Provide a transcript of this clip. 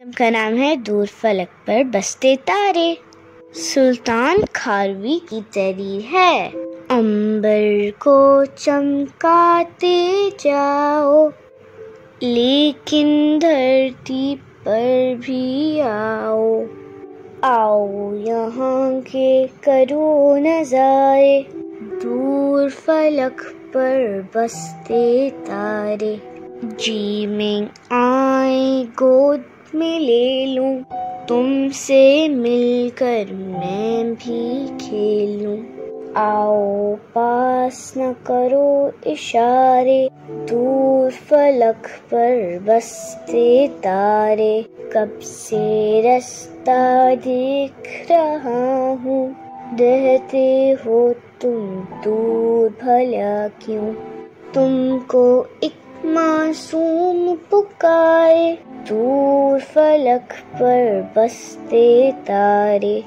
का नाम है दूर फलक पर बसते तारे। सुल्तान खारवी की तहरीर है। अंबर को चमकाते जाओ, लेकिन धरती पर भी आओ। आओ यहाँ के करो नज़ारे, दूर फलक पर बसते तारे। जी में आए गोद में ले लूं, तुमसे मिलकर मैं भी खेलूं। आओ पास न करो इशारे, दूर फलक पर बसते तारे। कब से रास्ता देख रहा हूँ, रहते हो तुम दूर भला क्यों। तुमको एक मासूम पुकारे, दूर फलक पर बसते तारे।